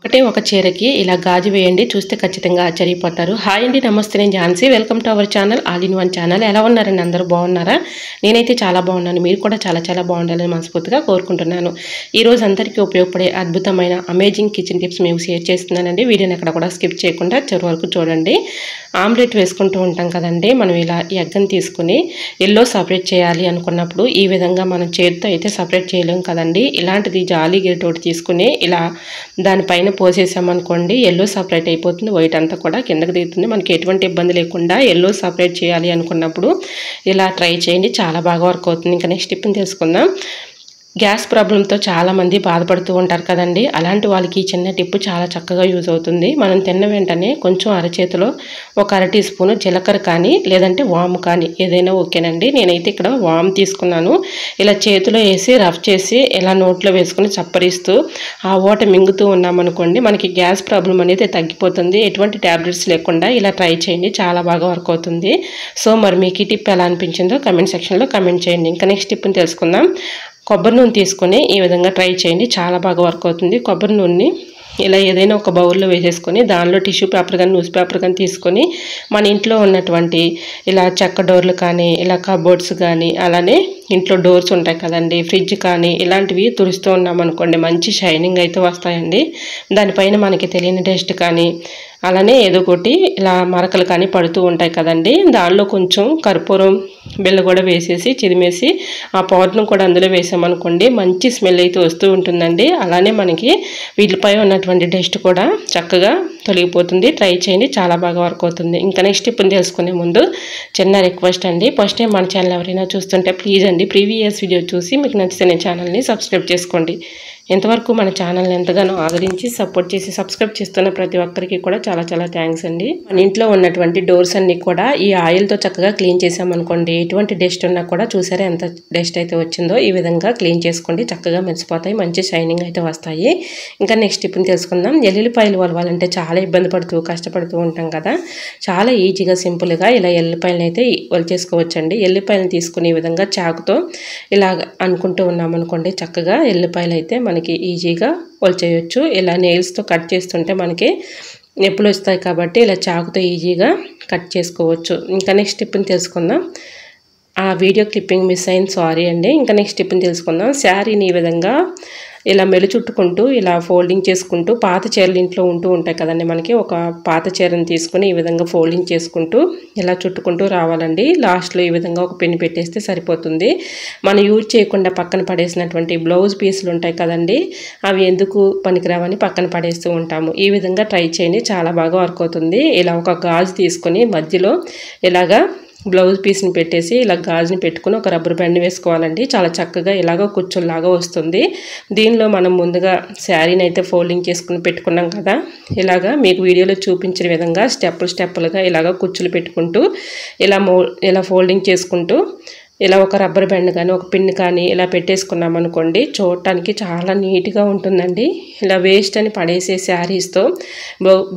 ఒకటే ఒక చీరకి ఇలా గాజు వేయండి, చూస్తే ఖచ్చితంగా ఆశ్చర్యపోతారు. హాయ్ అండి, నమస్తే. నేను Jhansi. Welcome to our channel all in one channel. ఎలా ఉన్నారండి? అందరూ బాగున్నారా? నేనైతే చాలా బాగున్నాను. మీరు కూడా చాలా చాలా బాగుండాలని మనస్ఫూర్తిగా కోరుకుంటున్నాను. ఈరోజు అందరికీ ఉపయోగపడే అద్భుతమైన అమేజింగ్ కిచెన్ టిప్స్ మేము షేర్ చేస్తున్నానండి. వీడియోని ఎక్కడ కూడా స్కిప్ చేయకుండా చివరి వరకు చూడండి. ఆమ్లెట్ వేసుకుంటూ ఉంటాం కదండి, మనం ఇలా ఎగ్ని తీసుకుని ఎల్లో సపరేట్ చేయాలి అనుకున్నప్పుడు ఈ విధంగా మనం చేతితో అయితే సపరేట్ చేయలేం కదండి. ఇలాంటిది జాలీ గేట్ ఒకటి తీసుకుని ఇలా దానిపైన పోసేసామనుకోండి, ఎల్లో సపరేట్ అయిపోతుంది. వైట్ అంతా కూడా కిందకి దిగుతుంది. మనకి ఎటువంటి ఇబ్బంది లేకుండా ఎల్లో సపరేట్ చేయాలి అనుకున్నప్పుడు ఇలా ట్రై చేయండి, చాలా బాగా వర్క్ అవుతుంది. ఇంకా నెక్స్ట్ టిప్ని తెలుసుకుందాం. గ్యాస్ ప్రాబ్లంతో చాలామంది బాధపడుతూ ఉంటారు కదండి. అలాంటి వాళ్ళకి ఈ చిన్న టిప్పు చాలా చక్కగా యూజ్ అవుతుంది. మనం తిన్న వెంటనే కొంచెం అరచేతిలో ఒక అర టీ స్పూను జీలకర్ర కానీ లేదంటే వాము కానీ ఏదైనా ఓకేనండి. నేనైతే ఇక్కడ వాము తీసుకున్నాను. ఇలా చేతిలో వేసి రఫ్ చేసి ఇలా నోట్లో వేసుకుని చప్పరిస్తూ ఆ ఓట మింగుతూ ఉన్నామనుకోండి, మనకి గ్యాస్ ప్రాబ్లం అనేది తగ్గిపోతుంది. ఎటువంటి ట్యాబ్లెట్స్ లేకుండా ఇలా ట్రై చేయండి, చాలా బాగా వర్క్ అవుతుంది. సో మరి మీకు ఈ టిప్ ఎలా అనిపించిందో కమెంట్ సెక్షన్లో కమెంట్ చేయండి. ఇంకా నెక్స్ట్ టిప్ని తెలుసుకుందాం. కొబ్బరి నూనె తీసుకొని ఈ విధంగా ట్రై చేయండి, చాలా బాగా వర్క్ అవుతుంది. కొబ్బరి నూనెని ఇలా ఏదైనా ఒక బౌల్లో వేసేసుకొని దానిలో టిష్యూ పేపర్ కానీ న్యూస్ పేపర్ కానీ తీసుకొని మన ఇంట్లో ఉన్నటువంటి ఇలా చెక్క డోర్లు కానీ ఇలా కబోర్డ్స్ కానీ అలానే ఇంట్లో డోర్స్ ఉంటాయి కదండి, ఫ్రిడ్జ్ కానీ ఇలాంటివి తుడుస్తూ ఉన్నామనుకోండి, మంచి షైనింగ్ అయితే వస్తాయండి. దానిపైన మనకి తెలియని డస్ట్ కానీ అలానే ఏదో ఒకటి ఇలా మరకలు కానీ పడుతూ ఉంటాయి కదండి. దానిలో కొంచెం కర్పూరం బిళ్ళ కూడా వేసేసి చిదిమేసి ఆ పౌడర్ను కూడా అందులో వేసామనుకోండి, మంచి స్మెల్ అయితే వస్తూ ఉంటుందండి. అలానే మనకి వీటిపై ఉన్నటువంటి డస్ట్ కూడా చక్కగా తొలగిపోతుంది. ట్రై చేయండి, చాలా బాగా వర్క్ అవుతుంది. ఇంకా నెక్స్ట్ టిప్ని తెలుసుకునే ముందు చిన్న రిక్వెస్ట్ అండి, ఫస్ట్ టైం మన ఛానల్ ఎవరైనా చూస్తుంటే ప్లీజ్ అండి ప్రీవియస్ వీడియో చూసి మీకు నచ్చితే నేను ఛానల్ని సబ్స్క్రైబ్ చేసుకోండి. ఎంతవరకు మన ఛానల్ని ఎంతగానో ఆదరించి సపోర్ట్ చేసి సబ్స్క్రైబ్ చేస్తున్న ప్రతి ఒక్కరికి కూడా చాలా చాలా థ్యాంక్స్ అండి. మన ఇంట్లో ఉన్నటువంటి డోర్స్ అన్ని కూడా ఈ ఆయిల్తో చక్కగా క్లీన్ చేసామనుకోండి, ఎటువంటి డస్ట్ ఉన్నా కూడా చూసారా ఎంత డస్ట్ అయితే వచ్చిందో, ఈ విధంగా క్లీన్ చేసుకోండి, చక్కగా మెరిసిపోతాయి, మంచి షైనింగ్ అయితే వస్తాయి. ఇంకా నెక్స్ట్ టిప్ని తెలుసుకుందాం. ఎల్లుల్లిపాయలు వలవాలంటే చాలా ఇబ్బంది పడుతూ కష్టపడుతూ ఉంటాం కదా, చాలా ఈజీగా సింపుల్గా ఇలా ఎల్లిపాయలను అయితే వలిచేసుకోవచ్చండి. ఎల్లిపాయలను తీసుకుని ఈ విధంగా చాకుతో ఇలా అనుకుంటూ ఉన్నామనుకోండి, చక్కగా ఎల్లిపాయలు అయితే మనకి ఈజీగా వలిచేయచ్చు. ఇలా నెయిల్స్తో కట్ చేస్తుంటే మనకి నొప్పులు వస్తాయి కాబట్టి ఇలా చాకుతో ఈజీగా కట్ చేసుకోవచ్చు. ఇంకా నెక్స్ట్ టిప్ని తెలుసుకుందాం. ఆ వీడియో క్లిప్పింగ్ మిస్ అయింది, సారీ అండి. ఇంకా నెక్స్ట్ టిప్ని తెలుసుకుందాం. శారీని ఈ విధంగా ఇలా మెలుచుట్టుకుంటూ ఇలా ఫోల్డింగ్ చేసుకుంటూ, పాత చీరలు ఇంట్లో ఉంటూ ఉంటాయి కదండి మనకి, ఒక పాత చీరని తీసుకుని ఈ విధంగా ఫోల్డింగ్ చేసుకుంటూ ఇలా చుట్టుకుంటూ రావాలండి. లాస్ట్లో ఈ విధంగా ఒక పెన్ పెట్టేస్తే సరిపోతుంది. మనం యూజ్ చేయకుండా పక్కన పడేసినటువంటి బ్లౌజ్ పీసులు ఉంటాయి కదండి, అవి ఎందుకు పనికిరావని పక్కన పడేస్తూ ఉంటాము. ఈ విధంగా ట్రై చేయండి, చాలా బాగా వర్క్ అవుతుంది. ఇలా ఒక గాజు తీసుకొని మధ్యలో ఇలాగా బ్లౌజ్ పీస్ని పెట్టేసి ఇలా గాజుని పెట్టుకుని ఒక రబ్బర్ బ్యాండ్ వేసుకోవాలండి. చాలా చక్కగా ఇలాగ కుచ్చుల్లాగా వస్తుంది. దీనిలో మనం ముందుగా శారీని అయితే ఫోల్డింగ్ చేసుకుని పెట్టుకున్నాం కదా, ఇలాగా మీకు వీడియోలో చూపించిన విధంగా స్టెప్పులుగా ఇలాగ కుచ్చులు పెట్టుకుంటూ ఇలా ఫోల్డింగ్ చేసుకుంటూ ఇలా ఒక రబ్బర్ బ్యాండ్ కానీ ఒక పిన్ కానీ ఇలా పెట్టేసుకున్నాం అనుకోండి, చూడటానికి చాలా నీట్గా ఉంటుందండి. ఇలా వేస్ట్ అని పడేసే శారీస్తో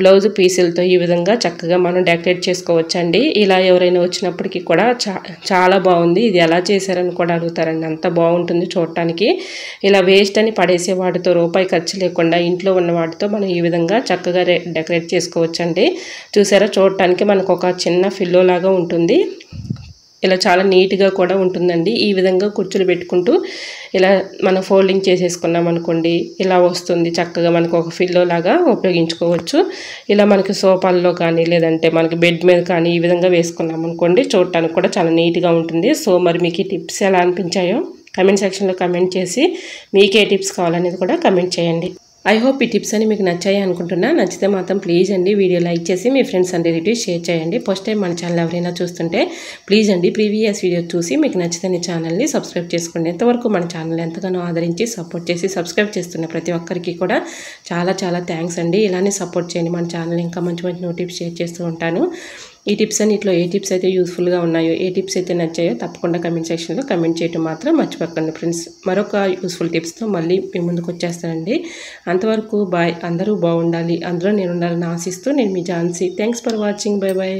బ్లౌజ్ పీసులతో ఈ విధంగా చక్కగా మనం డెకరేట్ చేసుకోవచ్చండి. ఇలా ఎవరైనా వచ్చినప్పటికీ కూడా చాలా బాగుంది, ఇది ఎలా చేశారని కూడా అడుగుతారండి, అంత బాగుంటుంది చూడటానికి. ఇలా వేస్ట్ అని పడేసే వాటితో రూపాయి ఖర్చు లేకుండా ఇంట్లో ఉన్న వాటితో మనం ఈ విధంగా చక్కగా డెకరేట్ చేసుకోవచ్చండి. చూసారా, చూడటానికి మనకు ఒక చిన్న ఫిల్లో లాగా ఉంటుంది, ఇలా చాలా నీట్గా కూడా ఉంటుందండి. ఈ విధంగా కుర్చీలు పెట్టుకుంటూ ఇలా మనం ఫోల్డింగ్ చేసేసుకున్నాం అనుకోండి, ఇలా వస్తుంది చక్కగా, మనకు ఒక ఫిల్లో లాగా ఉపయోగించుకోవచ్చు. ఇలా మనకి సోఫాల్లో కానీ లేదంటే మనకి బెడ్ మీద కానీ ఈ విధంగా వేసుకున్నాం అనుకోండి, చూడటానికి కూడా చాలా నీట్గా ఉంటుంది. సో మరి మీకు ఈ టిప్స్ ఎలా అనిపించాయో కమెంట్ సెక్షన్లో కమెంట్ చేసి మీకు ఏ టిప్స్ కావాలనేది కూడా కమెంట్ చేయండి. ఐ హోప్ ఈ టిప్స్ అని మీకు నచ్చాయి అనుకుంటున్నా. నచ్చితే మాత్రం ప్లీజ్ అండి వీడియో లైక్ చేసి మీ ఫ్రెండ్స్ అండ్ రిలేటివ్స్ షేర్ చేయండి. ఫస్ట్ టైం మన ఛానల్ ఎవరైనా చూస్తుంటే ప్లీజ్ అండి ప్రీవియస్ వీడియో చూసి మీకు నచ్చితే ఛానల్ని సబ్స్క్రైబ్ చేసుకోండి. ఎంతవరకు మన ఛానల్ ఎంతగానో ఆదరించి సపోర్ట్ చేసి సబ్స్క్రైబ్ చేస్తున్న ప్రతి ఒక్కరికి కూడా చాలా చాలా థ్యాంక్స్ అండి. ఇలానే సపోర్ట్ చేయండి, మన ఛానల్ ఇంకా మంచి మంచి నోటిఫికేషన్ షేర్ చేస్తూ ఉంటాను. ఈ టిప్స్ అన్నిట్లో ఏ టిప్స్ అయితే యూస్ఫుల్గా ఉన్నాయో, ఏ టిప్స్ అయితే నచ్చాయో తప్పకుండా కమెంట్ సెక్షన్లో కమెంట్ చేయడం మాత్రం మర్చిపోకండి ఫ్రెండ్స్. మరొక యూస్ఫుల్ టిప్స్తో మళ్ళీ మీ ముందుకు వచ్చేస్తానండి. అంతవరకు బాయ్. అందరూ బాగుండాలి, అందరూ నేను ఉండాలని ఆశిస్తూ నేను మీ Jhansi. Thanks for watching. Bye bye.